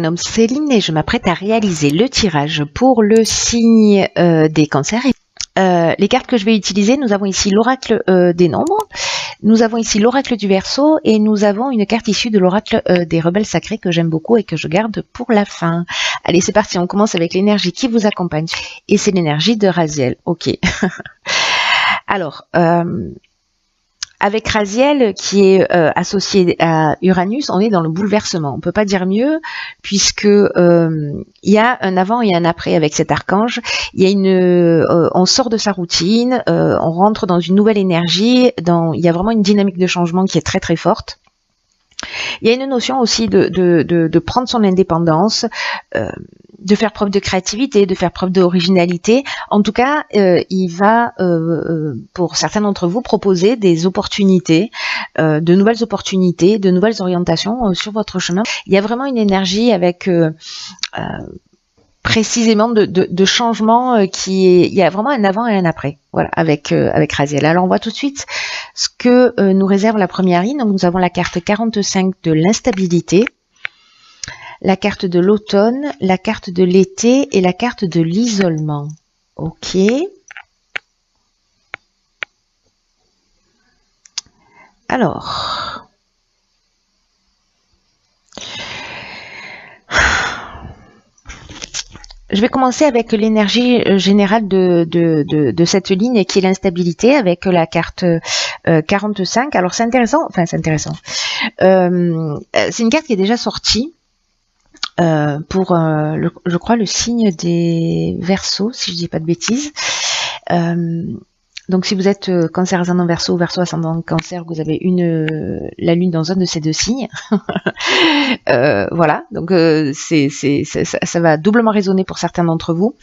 Nom Céline et je m'apprête à réaliser le tirage pour le signe des cancers. Les cartes que je vais utiliser, nous avons ici l'oracle des nombres, nous avons ici l'oracle du Verseau et nous avons une carte issue de l'oracle des rebelles sacrés que j'aime beaucoup et que je garde pour la fin. Allez, c'est parti, on commence avec l'énergie qui vous accompagne et c'est l'énergie de Raziel. Ok. Alors, avec Raziel qui est associé à Uranus, on est dans le bouleversement. On peut pas dire mieux puisque il y a un avant et un après avec cet archange. Il y a on sort de sa routine, on rentre dans une nouvelle énergie. Il y a vraiment une dynamique de changement qui est très très forte. Il y a une notion aussi de prendre son indépendance, de faire preuve de créativité, de faire preuve d'originalité. En tout cas, il va, pour certains d'entre vous, proposer des opportunités, de nouvelles orientations sur votre chemin. Il y a vraiment une énergie avec précisément de changement il y a vraiment un avant et un après, voilà, avec Raziel. Alors on voit tout de suite ce que nous réserve la première ligne. Donc nous avons la carte 45 de l'instabilité, la carte de l'automne, la carte de l'été et la carte de l'isolement. Ok. Alors, je vais commencer avec l'énergie générale de cette ligne qui est l'instabilité avec la carte 45. Alors c'est intéressant, c'est une carte qui est déjà sortie pour, je crois, le signe des Verseaux, si je dis pas de bêtises. Donc si vous êtes cancer ascendant Verseau ou Verseau ascendant cancer, vous avez la lune dans un de ces deux signes. Voilà, donc ça va doublement résonner pour certains d'entre vous.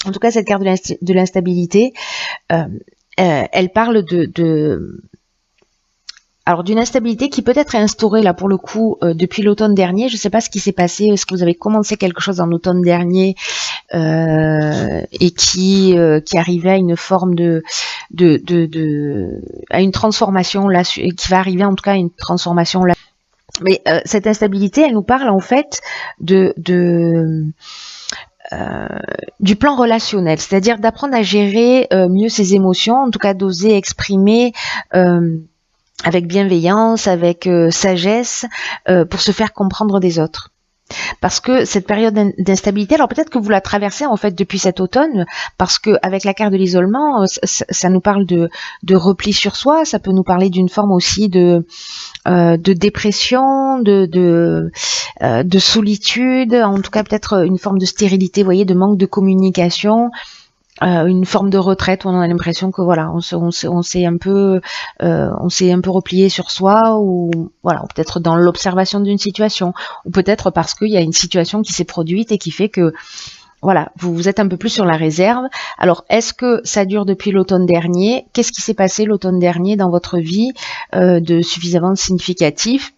En tout cas, cette carte de l'instabilité, elle parle alors d'une instabilité qui peut être instaurée là pour le coup depuis l'automne dernier. Je ne sais pas ce qui s'est passé. Est-ce que vous avez commencé quelque chose en automne dernier et qui arrivait à une forme à une transformation là, qui va arriver en tout cas à une transformation là. Mais cette instabilité, elle nous parle en fait du plan relationnel, c'est-à-dire d'apprendre à gérer mieux ses émotions, en tout cas d'oser exprimer avec bienveillance, avec sagesse, pour se faire comprendre des autres. Parce que cette période d'instabilité, alors peut-être que vous la traversez en fait depuis cet automne, parce que avec la carte de l'isolement, ça nous parle de repli sur soi, ça peut nous parler d'une forme aussi de dépression, de solitude, en tout cas peut-être une forme de stérilité, vous voyez, de manque de communication. Une forme de retraite où on a l'impression que voilà, on s'est un peu replié sur soi, ou voilà, peut-être dans l'observation d'une situation, ou peut-être parce qu'il y a une situation qui s'est produite et qui fait que voilà, vous êtes un peu plus sur la réserve. Alors, est-ce que ça dure depuis l'automne dernier? Qu'est-ce qui s'est passé l'automne dernier dans votre vie de suffisamment significatif?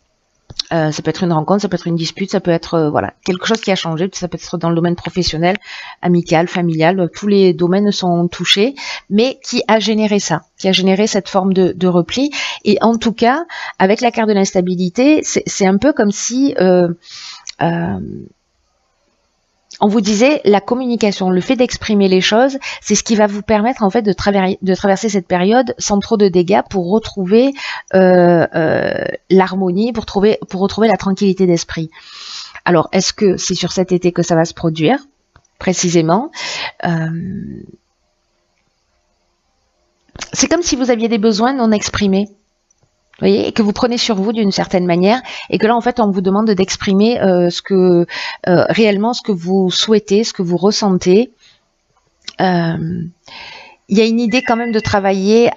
Ça peut être une rencontre, ça peut être une dispute, ça peut être voilà, quelque chose qui a changé, ça peut être dans le domaine professionnel, amical, familial, tous les domaines sont touchés, mais qui a généré ça, qui a généré cette forme de repli. Et en tout cas, avec la carte de l'instabilité, c'est un peu comme si on vous disait, la communication, le fait d'exprimer les choses, c'est ce qui va vous permettre en fait de traverser cette période sans trop de dégâts pour retrouver l'harmonie, pour retrouver la tranquillité d'esprit. Alors, est-ce que c'est sur cet été que ça va se produire précisément? C'est comme si vous aviez des besoins non exprimés. Vous voyez, et que vous prenez sur vous d'une certaine manière, et que là en fait on vous demande d'exprimer réellement ce que vous souhaitez, ce que vous ressentez. Il y a une idée quand même de travailler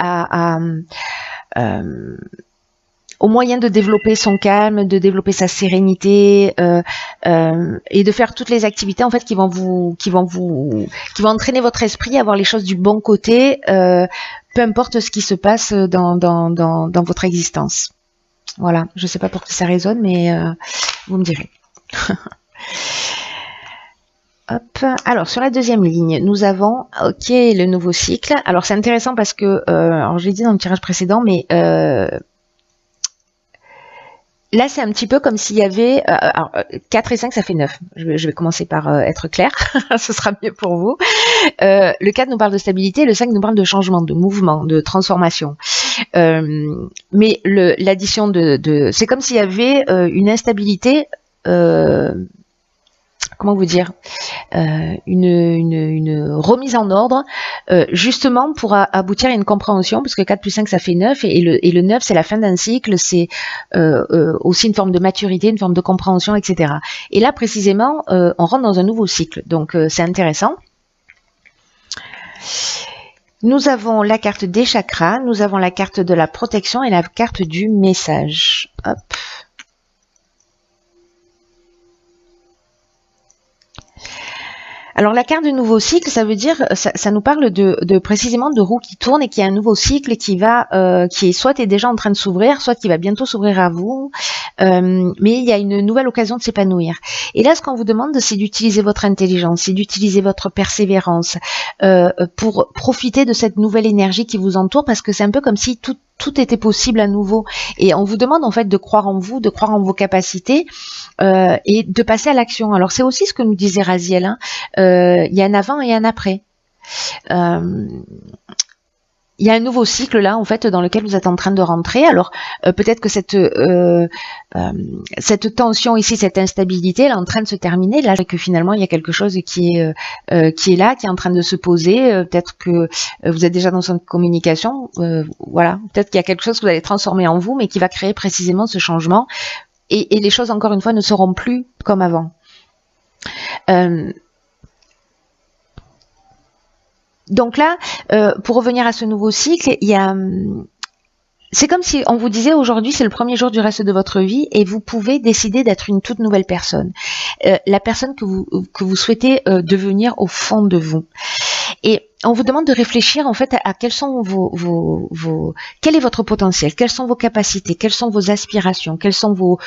au moyen de développer son calme, de développer sa sérénité, et de faire toutes les activités en fait qui vont entraîner votre esprit à voir les choses du bon côté, peu importe ce qui se passe dans votre existence. Voilà, je sais pas pour que ça résonne, mais vous me direz. Hop. Alors sur la deuxième ligne, nous avons le nouveau cycle. Alors c'est intéressant parce que, alors je l'ai dit dans le tirage précédent, mais Là, c'est un petit peu comme s'il y avait... alors, 4 et 5, ça fait 9. Je vais commencer par être clair. Ce sera mieux pour vous. Le 4 nous parle de stabilité, le 5 nous parle de changement, de mouvement, de transformation. Mais l'addition c'est comme s'il y avait une instabilité... comment vous dire, une remise en ordre, justement pour aboutir à une compréhension, parce que 4 plus 5 ça fait 9, et le 9 c'est la fin d'un cycle, c'est aussi une forme de maturité, une forme de compréhension, etc. Et là précisément, on rentre dans un nouveau cycle, donc c'est intéressant. Nous avons la carte des chakras, nous avons la carte de la protection et la carte du message. Hop. Alors la carte de nouveau cycle, ça veut dire, ça nous parle de précisément de roues qui tournent et qu'il y a un nouveau cycle qui est soit est déjà en train de s'ouvrir, soit qui va bientôt s'ouvrir à vous, mais il y a une nouvelle occasion de s'épanouir. Et là, ce qu'on vous demande, c'est d'utiliser votre intelligence, c'est d'utiliser votre persévérance pour profiter de cette nouvelle énergie qui vous entoure, parce que c'est un peu comme si tout était possible à nouveau. Et on vous demande en fait de croire en vous, de croire en vos capacités et de passer à l'action. Alors c'est aussi ce que nous disait Raziel, hein. Il y a un avant et un après. Il y a un nouveau cycle là en fait dans lequel vous êtes en train de rentrer. Alors peut-être que cette tension ici, cette instabilité, elle est en train de se terminer. Là, que finalement il y a quelque chose qui est là, qui est en train de se poser. Peut-être que vous êtes déjà dans une communication. Voilà, peut-être qu'il y a quelque chose que vous allez transformer en vous, mais qui va créer précisément ce changement. Et les choses encore une fois ne seront plus comme avant. Donc là, pour revenir à ce nouveau cycle, c'est comme si on vous disait aujourd'hui c'est le premier jour du reste de votre vie et vous pouvez décider d'être une toute nouvelle personne, la personne que vous souhaitez devenir au fond de vous. Et on vous demande de réfléchir en fait à quels sont quel est votre potentiel, quelles sont vos capacités, quelles sont vos aspirations, quelles sont vos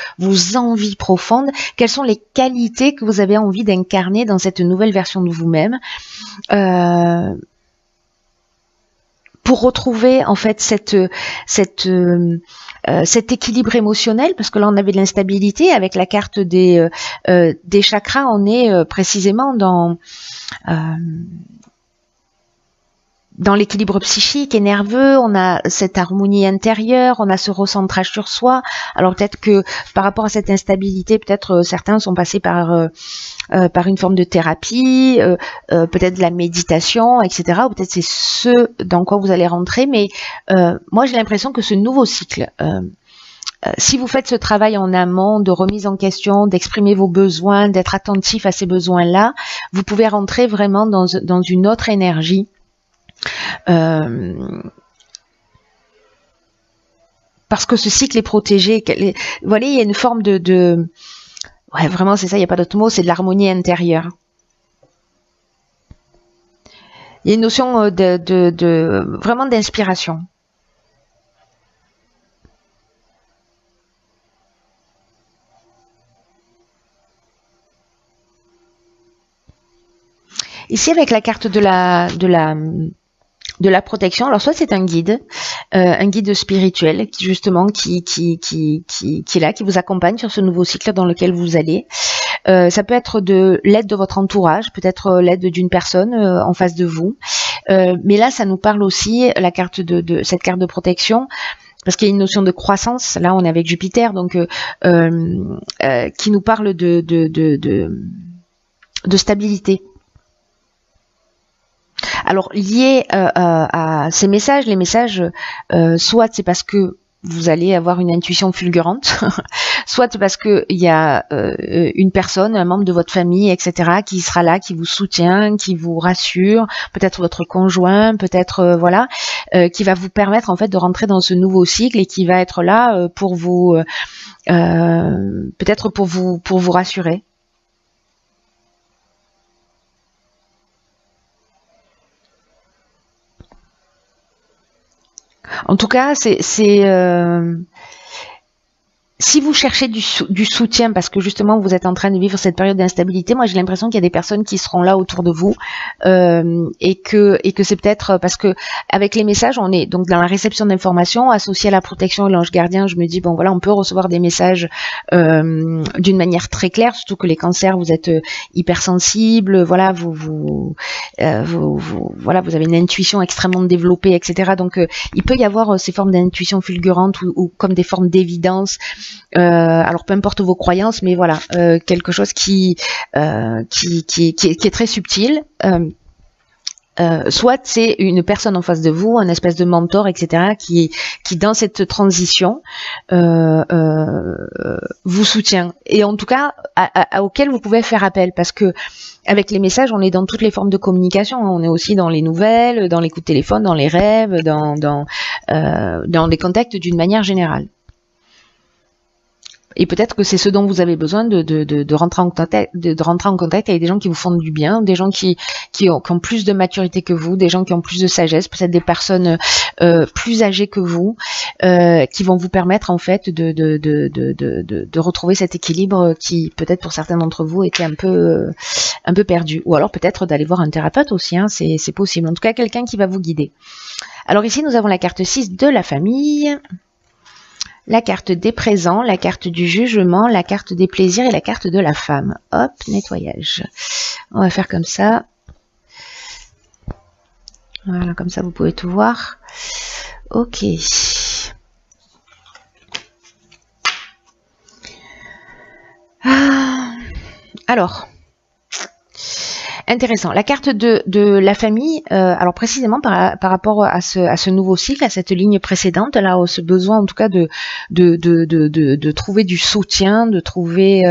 envies profondes, quelles sont les qualités que vous avez envie d'incarner dans cette nouvelle version de vous-même. Pour retrouver en fait cet équilibre émotionnel, parce que là on avait de l'instabilité avec la carte des chakras, on est précisément dans l'équilibre psychique et nerveux, on a cette harmonie intérieure, on a ce recentrage sur soi. Alors peut-être que par rapport à cette instabilité, peut-être certains sont passés par une forme de thérapie, peut-être de la méditation, etc. Ou peut-être c'est ce dans quoi vous allez rentrer. Mais moi j'ai l'impression que ce nouveau cycle, si vous faites ce travail en amont de remise en question, d'exprimer vos besoins, d'être attentif à ces besoins-là, vous pouvez rentrer vraiment dans une autre énergie. Parce que ce cycle est protégé. Vous voyez, il y a une forme ouais, vraiment, c'est ça, il n'y a pas d'autre mot, c'est de l'harmonie intérieure. Il y a une notion vraiment d'inspiration. Ici, avec la carte de la protection, alors soit c'est un guide spirituel qui justement qui est là, qui vous accompagne sur ce nouveau cycle dans lequel vous allez. Ça peut être de l'aide de votre entourage, peut-être l'aide d'une personne en face de vous. Mais là, ça nous parle aussi la carte de cette carte de protection. Parce qu'il y a une notion de croissance. Là, on est avec Jupiter, donc qui nous parle de stabilité. Alors lié à ces messages, les messages, soit c'est parce que vous allez avoir une intuition fulgurante, soit c'est parce que il y a une personne, un membre de votre famille, etc., qui sera là, qui vous soutient, qui vous rassure, peut-être votre conjoint, peut-être voilà, qui va vous permettre en fait de rentrer dans ce nouveau cycle et qui va être là pour vous, peut-être pour vous rassurer. En tout cas, c'est si vous cherchez du soutien parce que justement vous êtes en train de vivre cette période d'instabilité, moi j'ai l'impression qu'il y a des personnes qui seront là autour de vous et que c'est peut-être parce que avec les messages, on est donc dans la réception d'informations associée à la protection et l'ange gardien. Je me dis bon voilà, on peut recevoir des messages d'une manière très claire, surtout que les cancers, vous êtes hypersensibles, voilà, voilà, vous avez une intuition extrêmement développée, etc. Donc il peut y avoir ces formes d'intuition fulgurante ou comme des formes d'évidence. Alors peu importe vos croyances, mais voilà, quelque chose qui est très subtil. Soit c'est une personne en face de vous, un espèce de mentor, etc., qui dans cette transition vous soutient, et en tout cas auquel vous pouvez faire appel, parce que avec les messages, on est dans toutes les formes de communication. On est aussi dans les nouvelles, dans les coups de téléphone, dans les rêves, dans les contacts d'une manière générale. Et peut-être que c'est ce dont vous avez besoin de rentrer en contact avec des gens qui vous font du bien, des gens qui ont plus de maturité que vous, des gens qui ont plus de sagesse, peut-être des personnes plus âgées que vous, qui vont vous permettre en fait de retrouver cet équilibre qui peut-être pour certains d'entre vous était un peu perdu. Ou alors peut-être d'aller voir un thérapeute aussi, hein, c'est possible. En tout cas, quelqu'un qui va vous guider. Alors ici, nous avons la carte 6 de la famille, la carte des présents, la carte du jugement, la carte des plaisirs et la carte de la femme. Hop, nettoyage. On va faire comme ça. Voilà, comme ça vous pouvez tout voir. Ok. Alors, intéressant. La carte de la famille, alors précisément par rapport à ce nouveau cycle, à cette ligne précédente, là, ce besoin en tout cas de trouver du soutien, de trouver,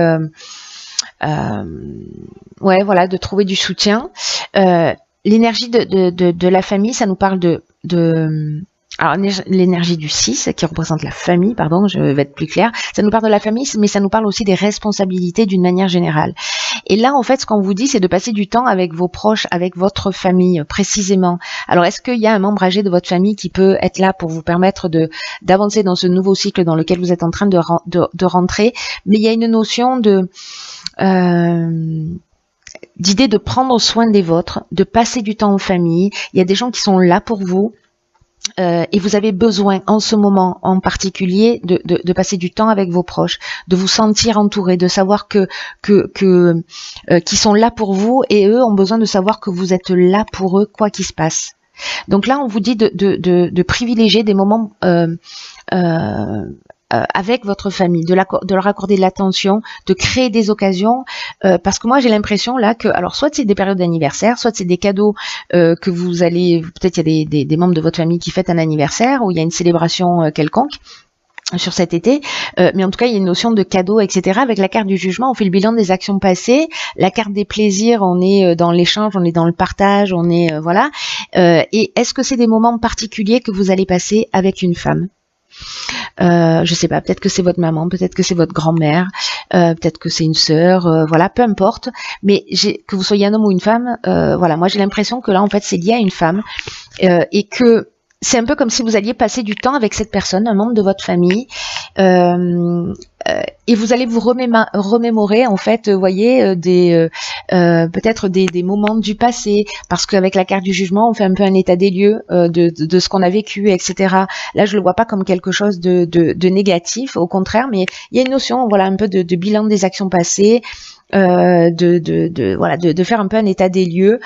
ouais, voilà, de trouver du soutien. L'énergie de la famille, ça nous parle alors l'énergie du 6 qui représente la famille, pardon, je vais être plus claire, ça nous parle de la famille, mais ça nous parle aussi des responsabilités d'une manière générale. Et là, en fait, ce qu'on vous dit, c'est de passer du temps avec vos proches, avec votre famille, précisément. Alors, est-ce qu'il y a un membre âgé de votre famille qui peut être là pour vous permettre d'avancer dans ce nouveau cycle dans lequel vous êtes en train de rentrer? Mais il y a une notion d'idée de prendre soin des vôtres, de passer du temps en famille. Il y a des gens qui sont là pour vous. Et vous avez besoin en ce moment en particulier de passer du temps avec vos proches, de vous sentir entouré, de savoir qu'ils sont là pour vous, et eux ont besoin de savoir que vous êtes là pour eux quoi qu'il se passe. Donc là, on vous dit de privilégier des moments avec votre famille, de leur accorder de l'attention, de créer des occasions, parce que moi j'ai l'impression là que, alors soit c'est des périodes d'anniversaire, soit c'est des cadeaux que vous allez, peut-être il y a des membres de votre famille qui fêtent un anniversaire ou il y a une célébration quelconque sur cet été, mais en tout cas il y a une notion de cadeau, etc. Avec la carte du jugement, on fait le bilan des actions passées. La carte des plaisirs, on est dans l'échange, on est dans le partage, on est voilà. Et est-ce que c'est des moments particuliers que vous allez passer avec une femme? Je sais pas, peut-être que c'est votre maman, peut-être que c'est votre grand-mère, peut-être que c'est une sœur, voilà, peu importe. Mais que vous soyez un homme ou une femme, voilà, moi j'ai l'impression que là en fait c'est lié à une femme et que c'est un peu comme si vous alliez passer du temps avec cette personne, un membre de votre famille, et vous allez vous remémorer en fait, vous voyez, peut-être des moments du passé, parce qu'avec la carte du jugement, on fait un peu un état des lieux de ce qu'on a vécu, etc. Là, je le vois pas comme quelque chose de négatif, au contraire, mais il y a une notion, voilà, un peu de bilan des actions passées, voilà, de faire un peu un état des lieux.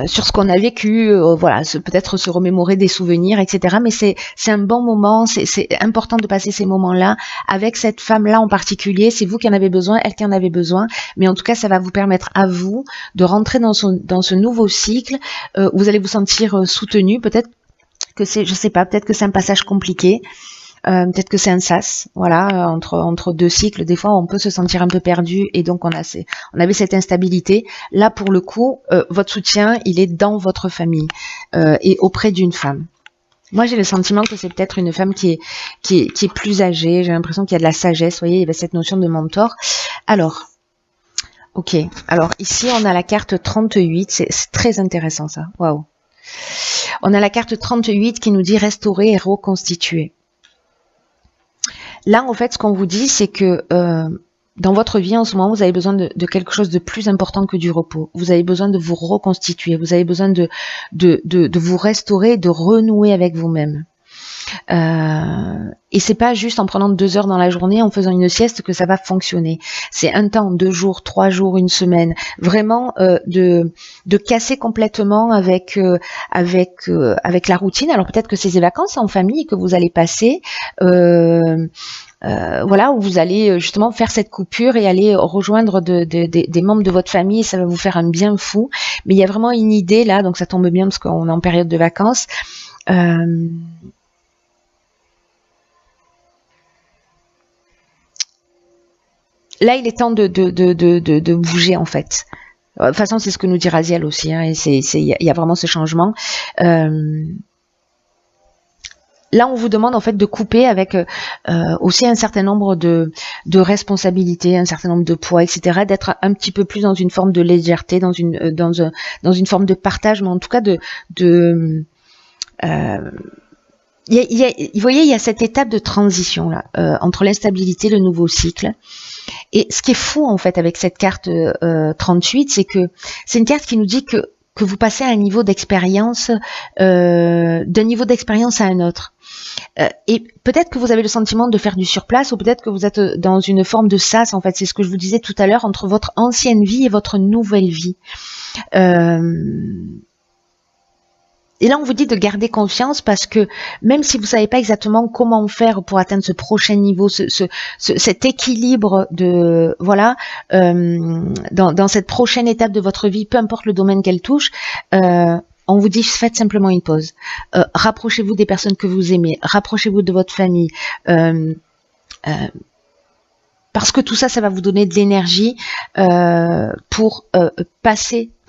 Sur ce qu'on a vécu, voilà, peut-être se remémorer des souvenirs, etc. Mais c'est un bon moment, c'est important de passer ces moments-là avec cette femme-là en particulier. C'est vous qui en avez besoin, elle qui en avait besoin. Mais en tout cas, ça va vous permettre à vous de rentrer dans ce nouveau cycle où vous allez vous sentir soutenu. Peut-être que je sais pas, peut-être que c'est un passage compliqué. Peut-être que c'est un sas, voilà, entre deux cycles, des fois on peut se sentir un peu perdu et donc on avait cette instabilité. Là pour le coup, votre soutien il est dans votre famille et auprès d'une femme. Moi j'ai le sentiment que c'est peut-être une femme qui est plus âgée, j'ai l'impression qu'il y a de la sagesse, vous voyez, il y avait cette notion de mentor. Alors, ok, alors ici on a la carte 38, c'est très intéressant ça, waouh. On a la carte 38 qui nous dit restaurer et reconstituer. Là, en fait, ce qu'on vous dit, c'est que dans votre vie en ce moment, vous avez besoin de quelque chose de plus important que du repos. Vous avez besoin de vous reconstituer. Vous avez besoin de vous restaurer, de renouer avec vous-même. Et c'est pas juste en prenant 2 heures dans la journée, en faisant une sieste que ça va fonctionner. C'est un temps, 2 jours, 3 jours, une semaine, vraiment de casser complètement avec la routine. Alors peut-être que c'est des vacances en famille que vous allez passer. Voilà, où vous allez justement faire cette coupure et aller rejoindre des membres de votre famille, ça va vous faire un bien fou. Mais il y a vraiment une idée là, donc ça tombe bien parce qu'on est en période de vacances. Là, il est temps de bouger en fait. De toute façon, c'est ce que nous dit Raziel aussi. Hein, et il y a vraiment ce changement. Là, on vous demande en fait de couper avec aussi un certain nombre de responsabilités, un certain nombre de poids, etc. D'être un petit peu plus dans une forme de légèreté, dans une forme de partage, mais en tout cas vous voyez, il y a cette étape de transition là entre l'instabilité, le nouveau cycle. Et ce qui est fou en fait avec cette carte 38, c'est que c'est une carte qui nous dit que vous passez à un niveau d'expérience, d'un niveau d'expérience à un autre. Et peut-être que vous avez le sentiment de faire du surplace, ou peut-être que vous êtes dans une forme de sas, en fait, c'est ce que je vous disais tout à l'heure, entre votre ancienne vie et votre nouvelle vie. Et là, on vous dit de garder confiance parce que même si vous savez pas exactement comment faire pour atteindre ce prochain niveau, cet équilibre de voilà, dans cette prochaine étape de votre vie, peu importe le domaine qu'elle touche, on vous dit faites simplement une pause. Rapprochez-vous des personnes que vous aimez, rapprochez-vous de votre famille. Parce que tout ça, ça va vous donner de l'énergie pour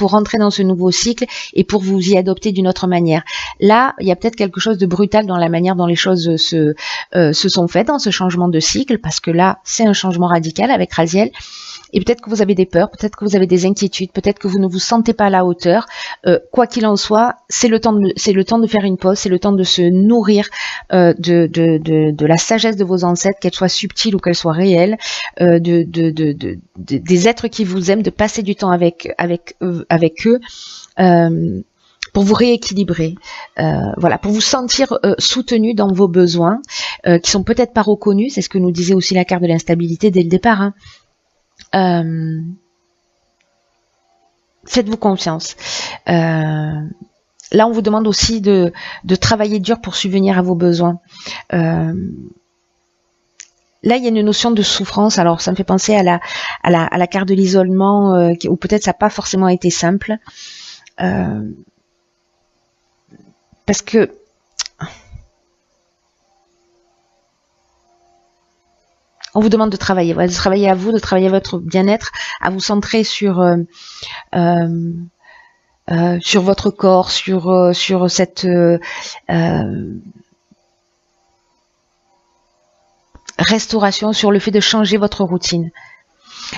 rentrer dans ce nouveau cycle et pour vous y adopter d'une autre manière. Là, il y a peut-être quelque chose de brutal dans la manière dont les choses se sont faites dans ce changement de cycle, parce que là, c'est un changement radical avec Raziel. Et peut-être que vous avez des peurs, peut-être que vous avez des inquiétudes, peut-être que vous ne vous sentez pas à la hauteur. Quoi qu'il en soit, c'est le temps de faire une pause, c'est le temps de se nourrir de la sagesse de vos ancêtres, qu'elle soit subtile ou qu'elle soit réelle, des êtres qui vous aiment, de passer du temps avec eux. Pour vous rééquilibrer, voilà, pour vous sentir soutenu dans vos besoins, qui sont peut-être pas reconnus. C'est ce que nous disait aussi la carte de l'instabilité dès le départ. Hein. Faites-vous confiance. Là, on vous demande aussi de travailler dur pour subvenir à vos besoins. Là, il y a une notion de souffrance. Alors, ça me fait penser à la carte de l'isolement, où peut-être ça n'a pas forcément été simple. Parce que on vous demande de travailler, voilà, de travailler à vous, de travailler à votre bien-être, à vous centrer sur votre corps, sur cette restauration, sur le fait de changer votre routine.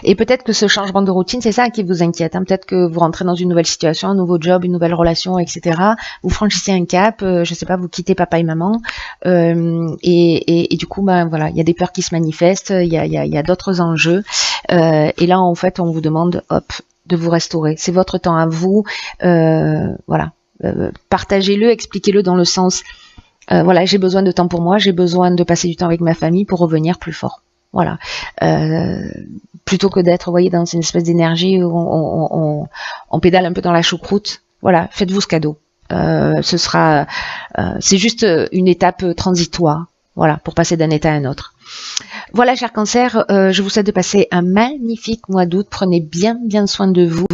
Et peut-être que ce changement de routine, c'est ça qui vous inquiète. Hein. Peut-être que vous rentrez dans une nouvelle situation, un nouveau job, une nouvelle relation, etc. Vous franchissez un cap, je sais pas, vous quittez papa et maman, et du coup, ben voilà, il y a des peurs qui se manifestent, il y a d'autres enjeux, et là, en fait, on vous demande, hop, de vous restaurer. C'est votre temps à vous, voilà, partagez-le, expliquez-le dans le sens, voilà, j'ai besoin de temps pour moi, j'ai besoin de passer du temps avec ma famille pour revenir plus fort. Voilà, plutôt que d'être, vous voyez, dans une espèce d'énergie où on pédale un peu dans la choucroute. Voilà, faites-vous ce cadeau. C'est juste une étape transitoire, voilà, pour passer d'un état à un autre. Voilà, chers cancers, je vous souhaite de passer un magnifique mois d'août. Prenez bien soin de vous.